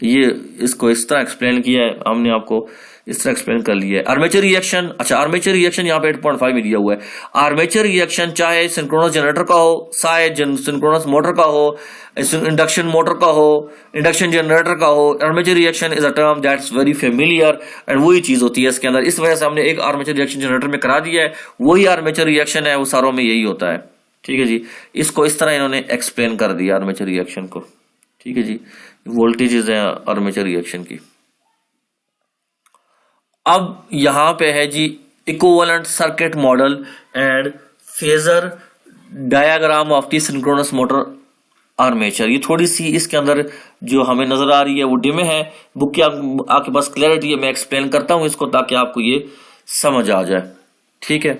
ये इसको इस तरह एक्सप्लेन किया है हमने, आपको इस तरह एक्सप्लेन कर लिया है। आर्मेचर रिएक्शन, अच्छा आर्मेचर रिएक्शन यहाँ पे 8.5 में दिया हुआ है। आर्मेचर रिएक्शन चाहे सिंक्रोनस जनरेटर का हो, चाहे सिंक्रोनस मोटर का हो, इंडक्शन मोटर का हो, इंडक्शन जनरेटर का हो, armature reaction is a term that's very familiar and वही चीज होती है इसके अंदर। इस वजह से हमने एक आर्मेचर रिएक्शन जनरेटर में करा दिया है, वही आर्मेचर रिएक्शन है, वो सारों में यही होता है, ठीक है जी, इसको इस तरह इन्होंने एक्सप्लेन कर दिया आर्मेचर रिएक्शन को। ठीक है जी, वोल्टेजेस है आर्मेचर रिएक्शन की। अब यहां पे है जी equivalent circuit model and phasor diagram of the synchronous motor armature. ये थोड़ी सी इसके अंदर जो हमें नजर आ रही है वो डिम है, बुक की आपके पास क्लैरिटी है, मैं एक्सप्लेन करता हूं इसको ताकि आपको ये समझ आ जाए। ठीक है,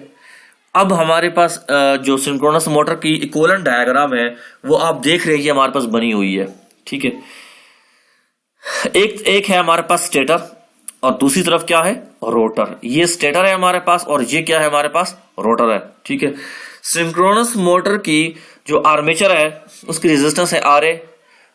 अब हमारे पास जो सिंक्रोनस मोटर की इक्विवेलेंट डायग्राम है वो आप देख रहे हैं हमारे पास बनी हुई है। ठीक है, एक है हमारे पास स्टेटर और दूसरी तरफ क्या है, रोटर। ये स्टेटर है हमारे पास और ये क्या है, हमारे पास रोटर है। ठीक है, सिंक्रोनस मोटर की जो आर्मेचर है उसकी रेजिस्टेंस है आर ए,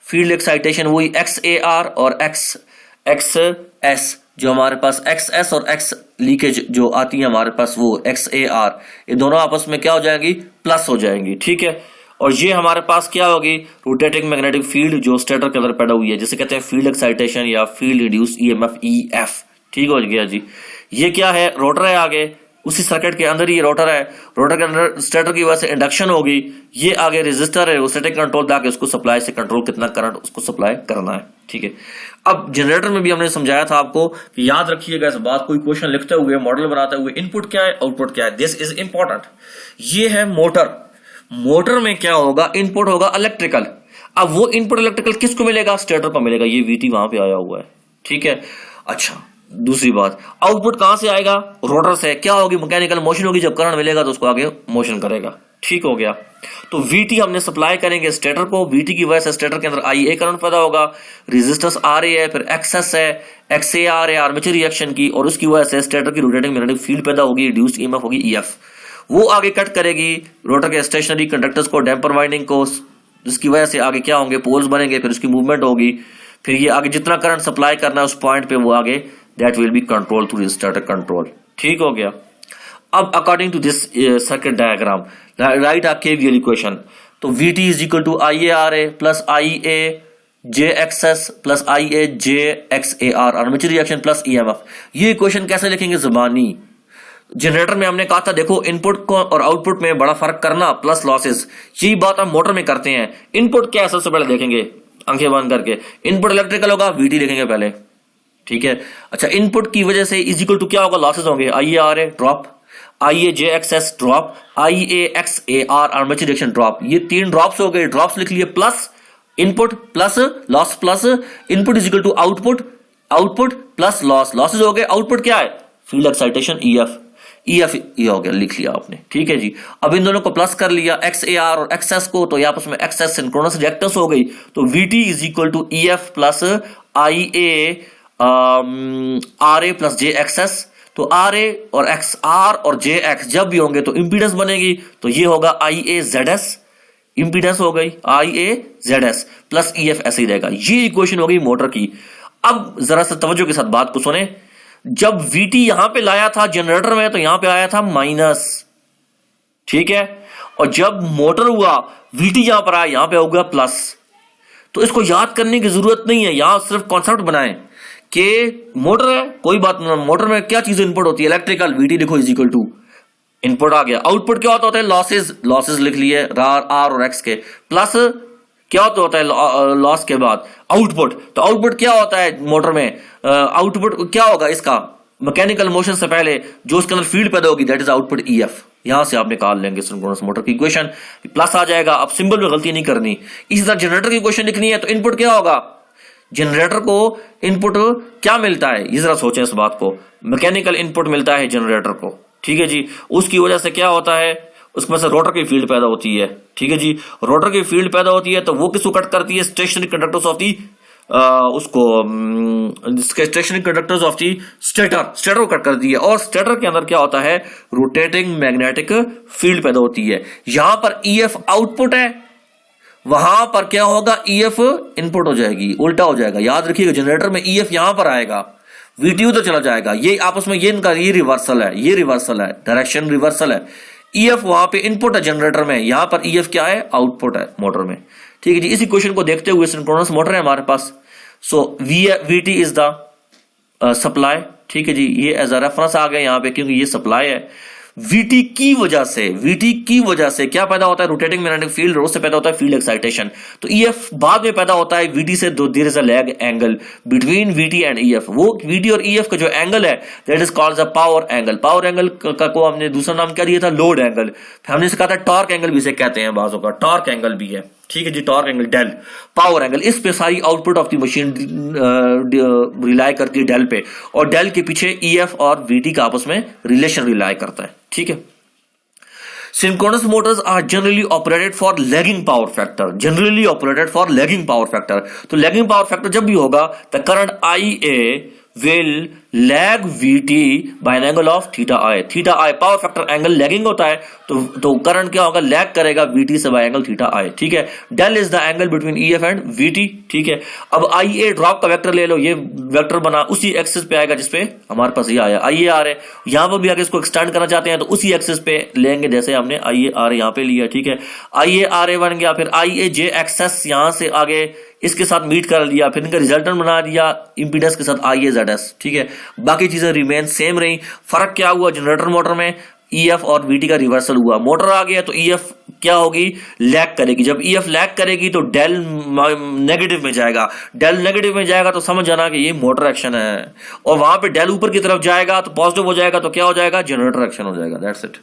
फील्ड एक्साइटेशन वही एक्स ए आर और एक्स एस, जो हमारे पास एक्स एस और एक्स लीकेज जो आती है हमारे पास वो एक्स ए आर, ये दोनों आपस में क्या हो जाएंगी, प्लस हो जाएंगी। ठीक है, और ये हमारे पास क्या होगी, रोटेटिंग मैग्नेटिक फील्ड जो स्टेटर के अंदर पैदा हुई है, जिसे कहते हैं फील्ड एक्साइटेशन या फील्ड इंड्यूस्ड ईएमएफ ईएफ। ठीक हो गया जी, ये क्या है, रोटर है आगे, उसी सर्किट के अंदर ये रोटर है, रोटर के अंदर स्टेटर की वजह से इंडक्शन होगी, ये आगे रेजिस्टर है, वो स्टैटिक कंट्रोल ताकि उसको सप्लाई से कंट्रोल कितना करंट उसको सप्लाई करना है। ठीक है, अब जनरेटर में भी हमने समझाया था आपको कि याद रखिएगा इस बात, कोई क्वेश्चन लिखते हुए मॉडल बनाते हुए इनपुट क्या है आउटपुट क्या है, दिस इज इंपॉर्टेंट। ये है मोटर, मोटर में क्या होगा, इनपुट होगा इलेक्ट्रिकल। अब वो इनपुट इलेक्ट्रिकल किसको मिलेगा, स्टेटर पर मिलेगा, ये वीटी वहां पे आया हुआ है। ठीक है, अच्छा दूसरी बात, आउटपुट कहां से आएगा, रोटर से। क्या होगी, मैकेनिकल मोशन होगी, जब करंट मिलेगा तो उसको आगे मोशन करेगा। ठीक हो गया, तो वीटी हमने सप्लाई करेंगे स्टेटर को, वीटी की वजह से स्टेटर के अंदर आई ए करंट पैदा होगा, रेजिस्टेंस आर ए है, फिर एक्सएस है, एक्स ए आर है आर्मेचर रिएक्शन की, और उसकी वजह से स्टेटर की रोटेटिंग मैग्नेटिक फील्ड पैदा होगी, इंड्यूस्ड ईएमएफ होगी ईएफ, वो आगे कट करेगी रोटर के स्टेशनरी कंडक्टर्स को, डैम्पर वाइंडिंग को, जिसकी वजह से आगे क्या होंगे, पोल्स बनेंगे, फिर उसकी मूवमेंट होगी, फिर ये आगे जितना करंट सप्लाई करना है उस पॉइंट पे वो आगे that will be control through stator control. ठीक हो गया, अब according to this circuit diagram write a KVL equation, तो VT is equal to I A R A plus I A J X S plus I A J X A R armature reaction plus EMF. ये equation कैसे लिखेंगे, जुबानी। Generator में हमने कहा था देखो इनपुट को और आउटपुट में बड़ा फर्क करना, प्लस लॉसेस, यही बात हम मोटर में करते हैं। इनपुट क्या है सबसे पहले देखेंगे आंखें बंद करके, इनपुट इलेक्ट्रिकल होगा, वीटी लिखेंगे पहले। ठीक है, अच्छा इनपुट की वजह से इज इक्वल टू क्या होगा, लॉसेस होंगे, I A R A drop, I A J X S drop, I A X A R armature reaction drop, ये तीन ड्रॉप्स हो गए, ड्रॉप्स लिख लिए, plus input plus loss plus input is equal to output, output plus loss, losses हो गए, output क्या है, फील्ड एक्साइटेशन ईएफ, ईएफ ये हो गया, लिख लिया आपने। ठीक है जी, अब इन दोनों को प्लस कर लिया एक्स ए आर और एक्स एस को, तो यहाँ आपस में एक्स एस सिंक्रोनस रिएक्टेंस हो गई, तो VT is equal to EF plus I A R A plus J X S, तो आर ए और एक्स आर और जे एक्स जब भी होंगे तो इंपीडेंस बनेगी, तो ये होगा I A Z S, impedance हो गई I A Z S plus E F, ऐसे ही रहेगा। ये इक्वेशन हो गई मोटर की। अब जरा सा तवज्जो के साथ बात को सुने, जब वीटी यहां पे लाया था जनरेटर में तो यहां पे आया था माइनस, ठीक है, और जब मोटर हुआ वीटी यहां पर आया, यहां पे होगा प्लस। तो इसको याद करने की जरूरत नहीं है, यहां सिर्फ कॉन्सेप्ट बनाएं कि मोटर है, कोई बात नहीं, मोटर में क्या चीज इनपुट होती है, इलेक्ट्रिकल, वीटी लिखो इज इक्वल टू, इनपुट आ गया, आउटपुट क्या होता है, लॉसेस, लॉसेस लिख लिए आर और एक्स के, प्लस क्या होता है लॉस के बाद आउटपुट, तो आउटपुट क्या होता है मोटर में, आउटपुट क्या होगा इसका, मैकेनिकल मोशन से पहले जो उसके अंदर फील्ड पैदा होगी दैट इज आउटपुट ईएफ। यहां से आप निकाल लेंगे सिंक्रोनस मोटर की इक्वेशन, प्लस आ जाएगा। अब सिंबल में गलती नहीं करनी। इसी तरह जनरेटर की इक्वेशन लिखनी है तो इनपुट क्या होगा, जनरेटर को इनपुट क्या मिलता है, ये जरा सोचें इस बात को, मैकेनिकल इनपुट मिलता है जनरेटर को, ठीक है जी, उसकी वजह से क्या होता है, उसमें से रोटर की फील्ड पैदा होती है, ठीक है जी, रोटर की फील्ड पैदा होती है तो वो किसको कट करती है, स्टेशनरी कंडक्टर्स ऑफ दी उसको stationary conductors of the stator को कट करती है, और स्टेटर के अंदर क्या होता है, रोटेटिंग मैग्नेटिक फील्ड पैदा होती है। यहां पर ईएफ आउटपुट है, वहां पर क्या होगा, ईएफ इनपुट हो जाएगी, उल्टा हो जाएगा। याद रखिएगा जनरेटर में ईएफ यहां पर आएगा, वीटी उधर चला जाएगा, ये आपस में ये इनका ये रिवर्सल है, ये रिवर्सल है, डायरेक्शन रिवर्सल है। ईएफ वहां पे इनपुट है जनरेटर में, यहां पर ईएफ क्या है, आउटपुट है मोटर में, ठीक है जी। इस इक्वेशन को देखते हुए सिंक्रोनस मोटर है हमारे पास, सो वीटी इज द सप्लाई, ठीक है जी, ये एज अ रेफरेंस आ गया यहाँ पे क्योंकि ये सप्लाई है। वीटी की वजह से क्या पैदा होता है, रोटेटिंग मैग्नेटिक फील्ड, और उससे पैदा होता है फील्ड एक्साइटेशन। तो ईएफ बाद में पैदा होता है वीटी से, there is a lag angle between VT and EF. वो वीटी और ईएफ का जो एंगल है that is called the power angle. Power angle का को हमने दूसरा नाम क्या दिया था, लोड एंगल। हमने इसे कहा था टॉर्क एंगल भी इसे कहते हैं, बाजों का टॉर्क एंगल भी है, ठीक है जी। Torque angle, del, power angle, इस पे सारी output of the machine rely करती है डेल पे, और डेल के पीछे ईएफ और वीटी का आपस में रिलेशन रिलाई करता है, ठीक है। Synchronous motors are generally operated for lagging power factor. तो lagging power factor जब भी होगा, the current IA will lag VT by an angle of theta I. Theta I power factor angle lagging होता है, तो करंट क्या होगा, lag करेगा VT से बाय एंगल थीटा I, ठीक है। Del is the angle between EF and VT, ठीक है। अब IA ड्रॉप का वेक्टर ले लो, ये वेक्टर बना उसी एक्सिस पे आएगा जिसपे हमारे पास ये आया IAR है। यहां पर भी अगर इसको एक्सटेंड करना चाहते हैं तो उसी एक्सिस पे लेंगे, जैसे हमने IAR यहां पे लिया, ठीक है। IARA बन गया, फिर IAJXS यहां से आगे इसके साथ मीट कर लिया, फिर इनका रिजल्टेंट बना दिया इंपीडेंस के साथ IAZS, ठीक है। बाकी चीजें रिमेन सेम रही। फर्क क्या हुआ, जनरेटर मोटर में EF और VT का रिवर्सल हुआ। मोटर आ गया तो EF क्या होगी, लैग करेगी। जब EF लैग करेगी तो डेल नेगेटिव में जाएगा। डेल नेगेटिव में जाएगा तो समझ जाना कि ये मोटर एक्शन है, और वहां पे डेल ऊपर की तरफ जाएगा तो पॉजिटिव हो जाएगा, तो क्या हो जाएगा, जनरेटर एक्शन हो जाएगा। That's it.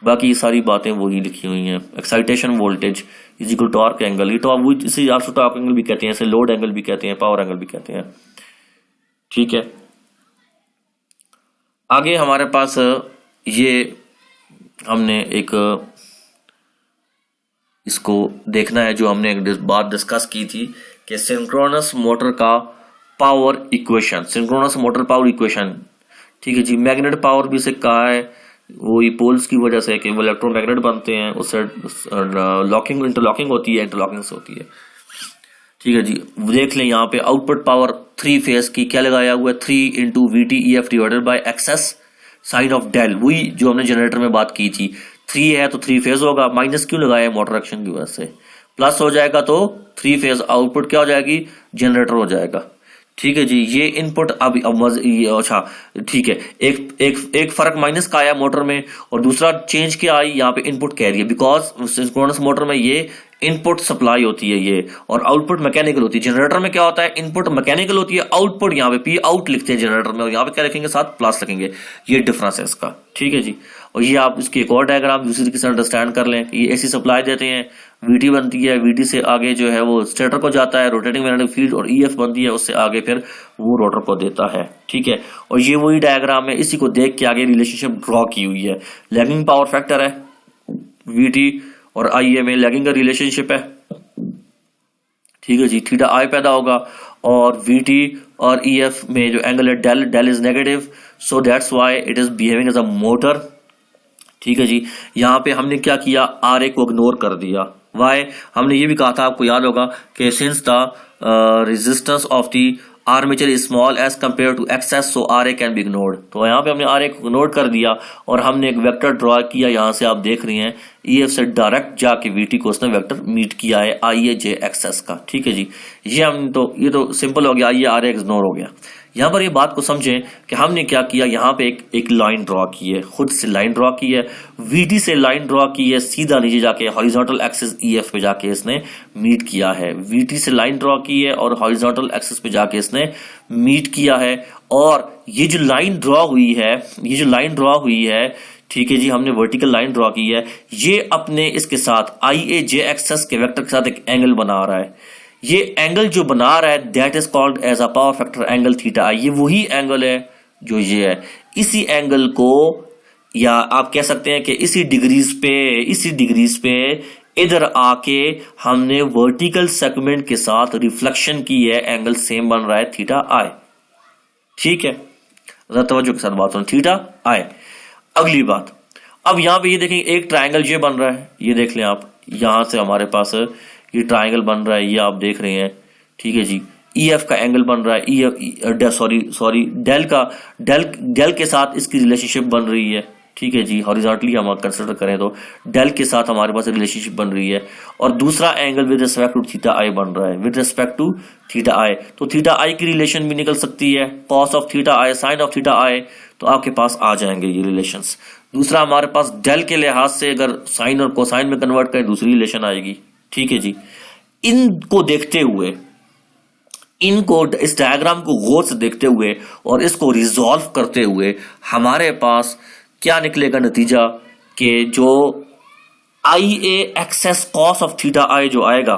बाकी ये सारी बातें वही लिखी हुई हैं। Excitation voltage is equal to torque angle, ये तो इसे आप टॉर्क एंगल भी कहते हैं, इसे लोड एंगल भी कहते हैं, पावर एंगल भी कहते हैं, ठीक है। आगे हमारे पास ये हमने एक इसको देखना है, जो हमने एक बात डिस्कस की थी कि सिंक्रोनस मोटर का power equation, synchronous motor power equation, ठीक है जी। मैग्नेट पावर भी से कहा है, वो पोल्स की वजह से कि वो इलेक्ट्रोमैग्नेट बनते हैं, उससे लॉकिंग इंटरलॉकिंग होती है, इंटरलॉकिंग से होती है, ठीक है जी। देख लें यहाँ पे आउटपुट पावर 3 फेज की क्या लगाया हुआ है, 3 into VT/EF divided by XS sine of del, वही जो हमने जनरेटर में बात की थी। 3 है तो 3 फेज होगा, माइनस क्यों लगाया, मोटर एक्शन की वजह से। प्लस हो जाएगा तो 3 फेज आउटपुट क्या हो जाएगी, जनरेटर हो जाएगा, ठीक है जी। ये इनपुट अब अच्छा ठीक है, एक फर्क माइनस का आया मोटर में, और दूसरा चेंज क्या आई यहाँ पे, इनपुट कह रही है, बिकॉज सिंक्रोनस मोटर में ये इनपुट सप्लाई होती है ये, और आउटपुट मैकेनिकल होती है। जनरेटर में क्या होता है, इनपुट मैकेनिकल होती है, आउटपुट यहाँ पे P आउट लिखते हैं जनरेटर में, और यहाँ पे क्या लिखेंगे, साथ प्लस लिखेंगे। ये डिफरेंस है इसका, ठीक है जी। और ये आप इसकी एक और डायग्राम दूसरी तरीके से अंडरस्टैंड कर लें कि ये ऐसी सप्लाई देते हैं, VT बनती है, VT से आगे जो है वो स्टेटर को जाता है, रोटेटिंग मैग्नेटिक फील्ड, और EF बनती है, उससे आगे फिर वो रोटर को देता है, ठीक है। और ये वही डायग्राम है, इसी को देख के आगे रिलेशनशिप ड्रॉ की हुई है। लैगिंग पावर फैक्टर है, VT और IA में लैगिंग का रिलेशनशिप है, ठीक है जी। थीटा I पैदा होगा, और VT और EF में जो एंगल है del is negative, so that's why it is behaving as a motor, ठीक है जी। यहाँ पे हमने क्या किया, RA को इग्नोर कर दिया। वाई, हमने ये भी कहा था, आपको याद होगा कि since the resistance of the armature is small as compare to XS, so RA can be ignored. तो यहाँ पे हमने RA को इग्नोर कर दिया, और हमने एक वेक्टर ड्रॉ किया, यहाँ से आप देख रही हैं EF से डायरेक्ट जाके VT को उसने वेक्टर मीट किया है IAJXS का, ठीक है जी। ये तो सिंपल हो गया, ये RA इग्नोर हो गया। यहाँ पर ये बात को समझें कि हमने क्या किया, यहाँ पे एक लाइन ड्रॉ की है, खुद से लाइन ड्रॉ की है, VT से लाइन ड्रॉ की है, सीधा नीचे जाके हॉरिजॉन्टल एक्सिस EF पे जाके इसने मीट किया है। VT से लाइन ड्रॉ की है और हॉरिजॉन्टल एक्सिस पे जाके इसने मीट किया है। और ये जो लाइन ड्रॉ हुई है, ठीक है जी, हमने वर्टिकल लाइन ड्रॉ की है, ये अपने इसके साथ IAJXS के वेक्टर के साथ एक एंगल बना रहा है। ये एंगल जो बना रहा है that is called as a power factor angle theta I। ये वही एंगल है जो ये है। इसी एंगल को, या आप कह सकते हैं कि इसी डिग्रीज पे इधर आके हमने वर्टिकल सेगमेंट के साथ रिफ्लेक्शन की है, एंगल सेम बन रहा है थीटा I, ठीक है। तवज्जो के साथ बात सुनो, थीटा I। अगली बात, अब यहां पे ये देखें, एक ट्रायंगल ये बन रहा है, ये देख लें आप, यहां से हमारे पास ये ट्रायंगल बन रहा है, ये आप देख रहे हैं, ठीक है जी। EF का एंगल बन रहा है, डेल के साथ इसकी रिलेशनशिप बन रही है, ठीक है जी, हॉरिजॉन्टली हम कंसिडर करें तो डेल के साथ हमारे पास रिलेशनशिप बन रही है, और दूसरा angle with respect to theta I बन रहा है, with respect to theta I. तो थीटा आई की रिलेशन भी निकल सकती है, cos of theta I sine of theta I, तो आपके पास आ जाएंगे ये रिलेशंस। दूसरा हमारे पास डेल के लिहाज से अगर साइन और कोसाइन में कन्वर्ट करें दूसरी रिलेशन आएगी। ठीक है जी, इनको देखते हुए, इनको इस डायग्राम को गौर से देखते हुए और इसको रिजॉल्व करते हुए हमारे पास क्या निकलेगा नतीजा, कि जो आई A access cos of theta आई जो आएगा,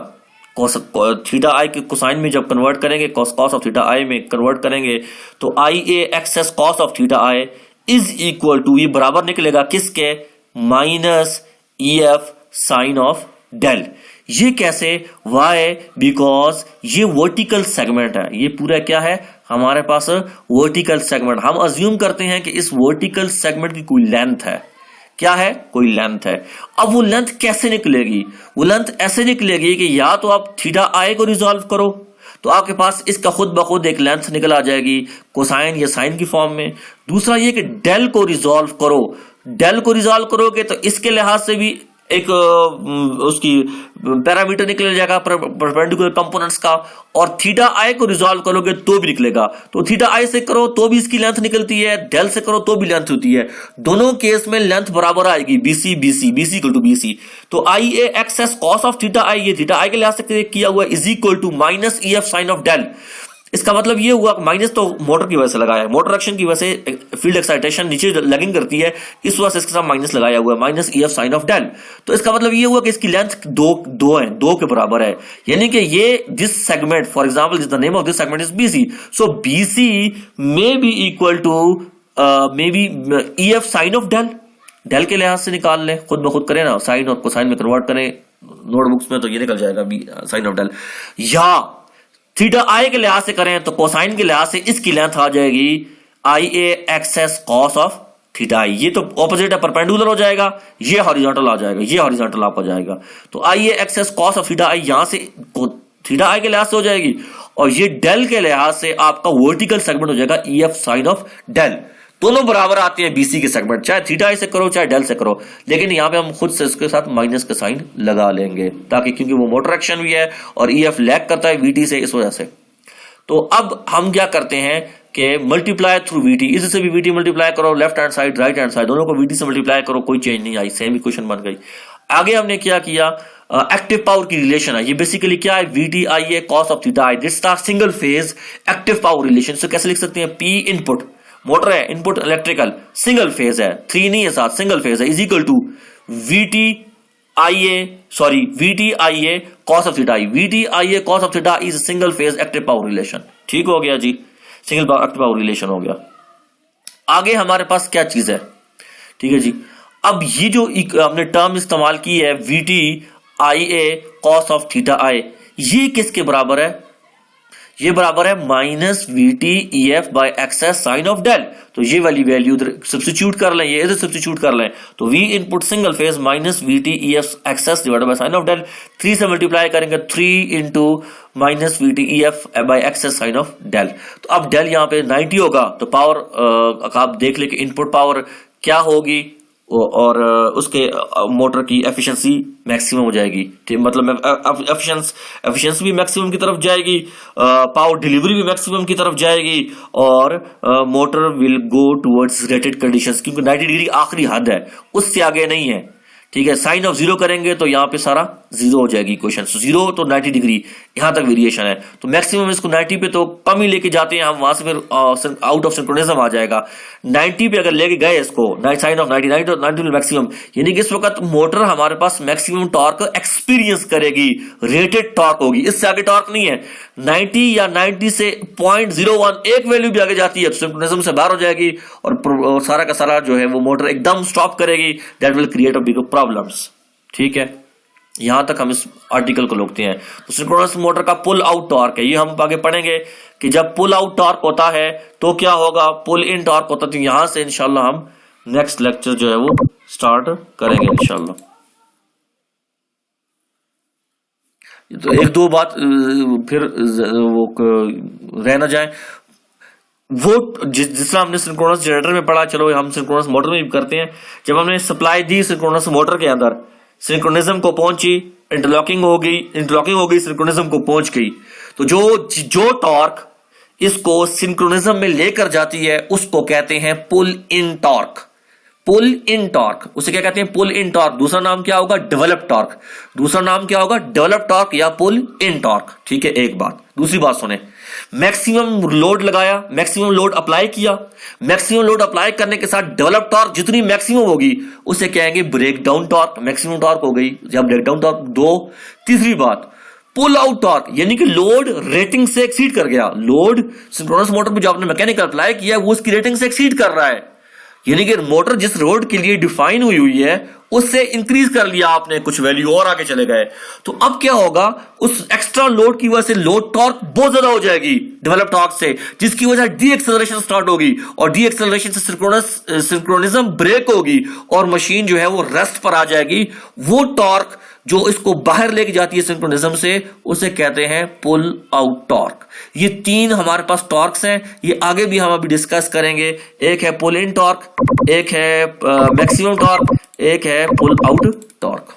थीटा आई के कोसाइन में जब कन्वर्ट करेंगे, कॉस ऑफ थीटा आई में कन्वर्ट करेंगे, तो I A access cos of theta I is equal to, ये बराबर निकलेगा किसके, minus E F sine of del. ये कैसे, वाई, बिकॉज ये वर्टिकल सेगमेंट है, ये पूरा क्या है हमारे पास वर्टिकल सेगमेंट। हम अज्यूम करते हैं कि इस वर्टिकल सेगमेंट की कोई लेंथ है, क्या है, कोई लेंथ है। अब वो लेंथ कैसे निकलेगी, वो लेंथ ऐसे निकलेगी कि या तो आप थीटा आई को रिजॉल्व करो तो आपके पास इसका खुद ब खुद एक लेंथ निकल आ जाएगी कोसाइन या साइन की फॉर्म में। दूसरा ये कि डेल को रिजॉल्व करो, डेल को रिजॉल्व करोगे तो इसके लिहाज से भी एक उसकी पैरामीटर निकल जाएगा परपेंडिकुलर कंपोनेंट्स का, और थीटा आई को रिजॉल्व करोगे तो भी निकलेगा। तो थीटा आई से करो तो भी इसकी लेंथ निकलती है, डेल से करो तो भी लेंथ होती है, दोनों केस में लेंथ बराबर आएगी, BC BC BC equal to BC. तो I A access cos of theta I, ये थीटा आई के लिहाज से किया हुआ is equal to minus E F sine of del. इसका मतलब ये हुआ, माइनस तो मोटर की वजह से लगाया है, मोटर एक्शन की वजह से फील्ड एक्साइटेशन नीचे लगिंग करती है, इस वजह से इसके साथ माइनस लगाया हुआ है, minus E F sine of del. तो इसका मतलब ये हुआ कि इसकी लेंथ दो है, दो के बराबर है, यानी कि ये this segment, for example the name of this segment is BC, so BC may be equal to may be E F sine of del. Del के लिहाज से निकाल लें, खुद ब खुद करें ना, साइन और कोसाइन में कन्वर्ट करें नोटबुक्स में तो ये निकल जाएगा साइन ऑफ डेल। या थीटा आई के लिहाज से करें तो कोसाइन के लिहाज से इसकी लेंथ आ जाएगी आई A access cos of theta I, ये तो ऑपोजिट है, परपेंडिकुलर हो जाएगा, ये हॉरिजॉन्टल आ जाएगा, ये हॉरिजॉन्टल आपको जाएगा। तो I A access cos of theta आई यहां से थीटा आई के लिहाज से हो जाएगी, और ये डेल के लिहाज से आपका वर्टिकल सेगमेंट हो जाएगा E F sine of del. दोनों बराबर आते हैं बीसी के सेगमेंट, चाहे थीटा आई से करो चाहे डेल से करो, लेकिन यहां पे हम खुद से इसके साथ माइनस का साइन लगा लेंगे, ताकि क्योंकि वो मोटर एक्शन भी है और ई एफ लैग करता है वीटी से, इस वजह से। तो अब हम क्या करते हैं कि मल्टीप्लाई थ्रू वीटी, इससे भी वीटी मल्टीप्लाई करो, left hand side right hand side दोनों को वीटी से मल्टीप्लाई करो, कोई चेंज नहीं आई, सेम इक्वेशन बन गई। आगे हमने क्या किया, एक्टिव पावर की रिलेशन है, ये बेसिकली क्या है, VT I A cos of theta I, this single phase active power relation. से कैसे लिख सकते हैं, पी इनपुट मोटर है, इनपुट इलेक्ट्रिकल, सिंगल फेज है, 3 नहीं है साथ, सिंगल फेज है, is equal to VT I A cos of theta I, VT I A cos of theta is single phase active power relation. ठीक हो गया जी, सिंगल एक्टिव पावर रिलेशन हो गया। आगे हमारे पास क्या चीज है, ठीक है जी, अब ये जो हमने टर्म इस्तेमाल की है VT I A cos of theta I, ये किसके बराबर है, ये बराबर है minus VT E F by access sine of del. तो ये वाली वैल्यू इधर सब्स्टिट्यूट कर लें, ये इधर सब्स्टिट्यूट कर लें, तो V input single phase minus VT E F Xs divided by sine of del, 3 से मल्टीप्लाई करेंगे, 3 into minus VT E F by access sine of del. तो अब डेल यहाँ पे 90 होगा, तो पावर आप देख ले कि इनपुट पावर क्या होगी, और उसके मोटर की एफिशिएंसी मैक्सिमम हो जाएगी, ठीक, मतलब एफिशिएंसी भी मैक्सिमम की तरफ जाएगी, पावर डिलीवरी भी मैक्सिमम की तरफ जाएगी, और motor will go towards rated conditions, क्योंकि 90 डिग्री आखिरी हद है, उससे आगे नहीं है। ठीक है, साइन ऑफ जीरो करेंगे तो यहाँ पे सारा जीरो हो जाएगी इक्वेशन, जीरो तो 90 डिग्री यहां तक वेरिएशन है, तो मैक्सिमम इसको 90 पे तो कम ही लेके जाते हैं हम, वहां से फिर आउट ऑफ सिंक्रोनिज्म आ जाएगा। 90 पे अगर लेके गए इसको, साइन ऑफ 90 मैक्सिमम, यानी कि इस वक्त मोटर हमारे पास मैक्सिमम टॉर्क एक्सपीरियंस करेगी, रेटेड टॉर्क होगी, इससे आगे टॉर्क नहीं है। 90 या 90 से 0.01 एक वैल्यू भी आगे जाती है तो सिंक्रोनिज्म से बाहर हो जाएगी, और सारा का सारा जो है वो मोटर एकदम स्टॉप करेगी, that will create a big problems. ठीक है, यहां तक हम इस आर्टिकल को रोकते हैं। तो सिंक्रोनस मोटर का पुल आउट टॉर्क है, ये हम आगे पढ़ेंगे कि जब पुल आउट टॉर्क होता है तो क्या होगा, पुल इन टॉर्क होता है। तो यहां से इंशाल्लाह हम नेक्स्ट लेक्चर जो है वो स्टार्ट करेंगे इंशाल्लाह। तो एक दो बात फिर वो रह ना जाए, वो जिसमें हमने सिंक्रोनस जनरेटर में पढ़ा, चलो हम सिंक्रोनस मोटर में भी करते हैं। जब हमने सप्लाई दी सिंक्रोनस मोटर के अंदर, सिंक्रोनिज्म को पहुंची, इंटरलॉकिंग हो गई, सिंक्रोनिज्म को पहुंच गई, तो जो टॉर्क इसको सिंक्रोनिज्म में लेकर जाती है उसको कहते हैं पुल इन टॉर्क। पुल इन टॉर्क, उसे क्या कहते हैं? पुल इन टॉर्क। दूसरा नाम क्या होगा? Develop torque. दूसरा नाम क्या होगा? डेवलप टॉर्क या पुल इन टॉर्क। ठीक है, एक बात। दूसरी बात सुने, मैक्सिमम लोड लगाया, मैक्सिमम लोड अप्लाई किया, मैक्सिमम लोड अप्लाई करने के साथ डेवलप टॉर्क जितनी मैक्सिमम होगी उसे कहेंगे breakdown torque. Maximum torque हो गई जब ब्रेक डाउन टॉर्क। दो, तीसरी बात, पुल आउट टॉर्क, यानी कि लोड रेटिंग से एक्सीड कर गया। लोड सिंक्रोनस मोटर में जो आपने मैकेनिकल अप्लाई किया वो उसकी रेटिंग से एक्सीड कर रहा है, यानी कि मोटर जिस लोड के लिए डिफाइन हुई है उससे इंक्रीज कर लिया आपने कुछ वैल्यू और आगे चले गए, तो अब क्या होगा? उस एक्स्ट्रा लोड की वजह से लोड टॉर्क बहुत ज्यादा हो जाएगी डेवलप टॉर्क से, जिसकी वजह डी एक्सेलरेशन स्टार्ट होगी, और डी एक्सेलरेशन से सिंक्रोनिज्म ब्रेक होगी और मशीन जो है वो रेस्ट पर आ जाएगी। वो टॉर्क जो इसको बाहर लेके जाती है सिंक्रोनिज्म से, उसे कहते हैं पुल आउट टॉर्क। ये तीन हमारे पास टॉर्क्स हैं, ये आगे भी हम अभी डिस्कस करेंगे। एक है पुल इन टॉर्क, एक है मैक्सिमम टॉर्क, एक है पुल आउट टॉर्क।